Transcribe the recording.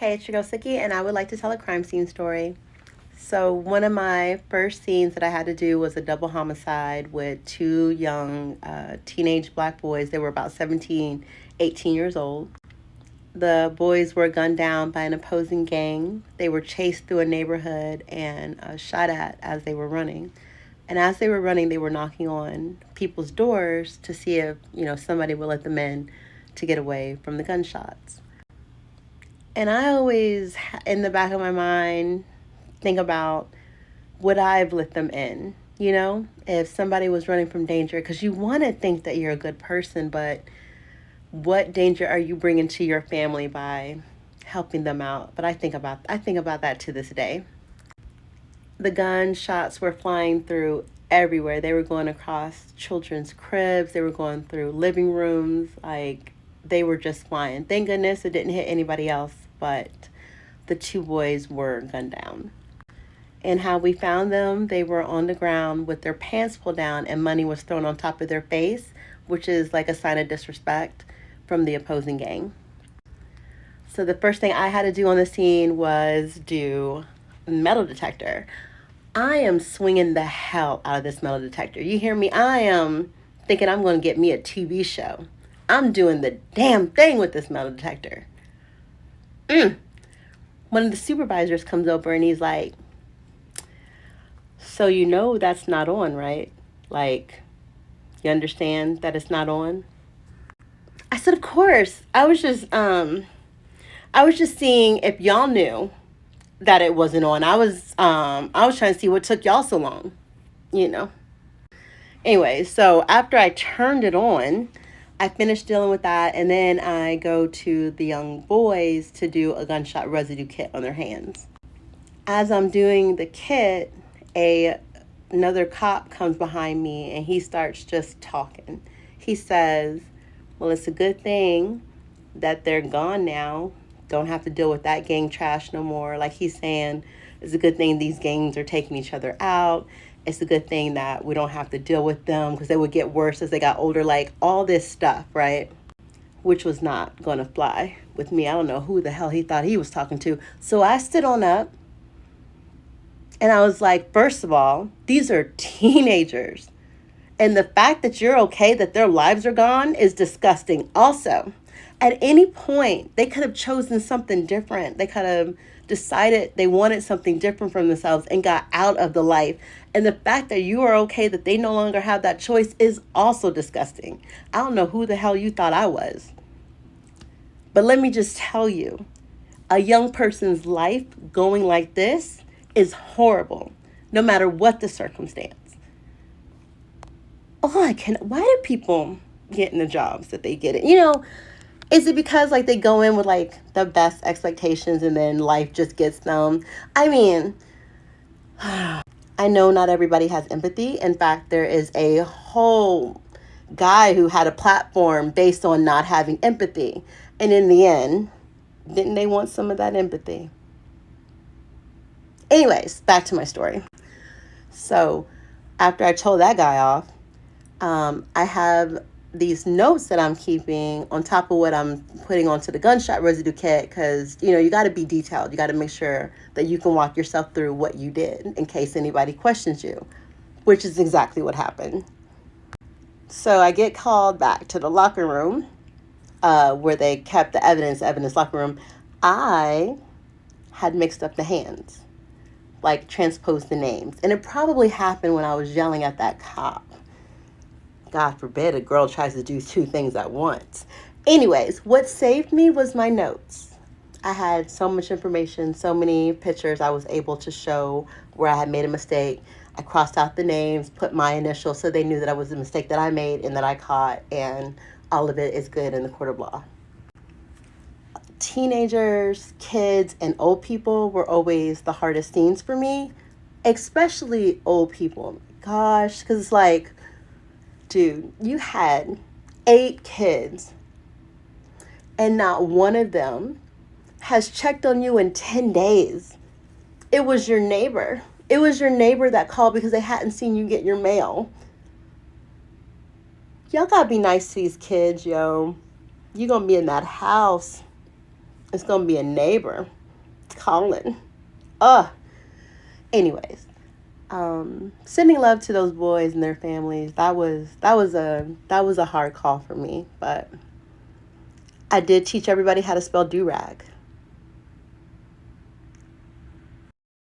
Hey, it's your girl Siki, and I would like to tell a crime scene story. So, one of my first scenes that I had to do was a double homicide with two young teenage black boys. They were about 17, 18 years old. The boys were gunned down by an opposing gang. They were chased through a neighborhood and shot at as they were running. And as they were running, they were knocking on people's doors to see if, somebody would let them in to get away from the gunshots. And I always, in the back of my mind, think about would I have let them in? If somebody was running from danger, because you want to think that you're a good person, but what danger are you bringing to your family by helping them out? But I think about that to this day. The gunshots were flying through everywhere. They were going across children's cribs. They were going through living rooms. Like, they were just flying. Thank goodness it didn't hit anybody else, but the two boys were gunned down. And how we found them, they were on the ground with their pants pulled down and money was thrown on top of their face, which is like a sign of disrespect from the opposing gang. So the first thing I had to do on the scene was do metal detector. I am swinging the hell out of this metal detector. You hear me? I am thinking I'm going to get me a TV show. I'm doing the damn thing with this metal detector. One of the supervisors comes over and he's like, so that's not on, right? Like, you understand that it's not on? I said, of course. I was just seeing if y'all knew that it wasn't on. I was trying to see what took y'all so long, you know. Anyway, so after I turned it on, I finished dealing with that, and then I go to the young boys to do a gunshot residue kit on their hands. As I'm doing the kit, a another cop comes behind me and he starts just talking. He says, "Well, it's a good thing that they're gone now. Don't have to deal with that gang trash no more." Like, he's saying, it's a good thing these gangs are taking each other out. It's a good thing that we don't have to deal with them because they would get worse as they got older. Like, all this stuff, right? Which was not going to fly with me. I don't know who the hell he thought he was talking to. So I stood on up and I was like, first of all, these are teenagers. And the fact that you're okay that their lives are gone is disgusting. Also, at any point, they could have chosen something different. They could have decided they wanted something different from themselves and got out of the life. And the fact that you are okay that they no longer have that choice is also disgusting. I don't know who the hell you thought I was. But let me just tell you, a young person's life going like this is horrible, no matter what the circumstance. Why do people get in the jobs that they get in? Is it because like they go in with like the best expectations and then life just gets them? I mean, I know not everybody has empathy. In fact, there is a whole guy who had a platform based on not having empathy. And in the end, didn't they want some of that empathy? Anyways, back to my story. So after I told that guy off, I have these notes that I'm keeping on top of what I'm putting onto the gunshot residue kit because, you got to be detailed. You got to make sure that you can walk yourself through what you did in case anybody questions you, which is exactly what happened. So I get called back to the locker room where they kept the evidence locker room. I had mixed up the hands, like transposed the names. And it probably happened when I was yelling at that cop. God forbid a girl tries to do two things at once. Anyways, what saved me was my notes. I had so much information, so many pictures I was able to show where I had made a mistake. I crossed out the names, put my initials so they knew that I was a mistake that I made and that I caught, and all of it is good in the court of law. Teenagers, kids, and old people were always the hardest scenes for me, especially old people. Gosh, because it's like, dude, you had 8 kids and not one of them has checked on you in 10 days. It was your neighbor. It was your neighbor that called because they hadn't seen you get your mail. Y'all gotta be nice to these kids, yo. You gonna be in that house. It's gonna be a neighbor calling. Ugh. Anyways, sending love to those boys and their families. That was a hard call for me, but I did teach everybody how to spell do rag.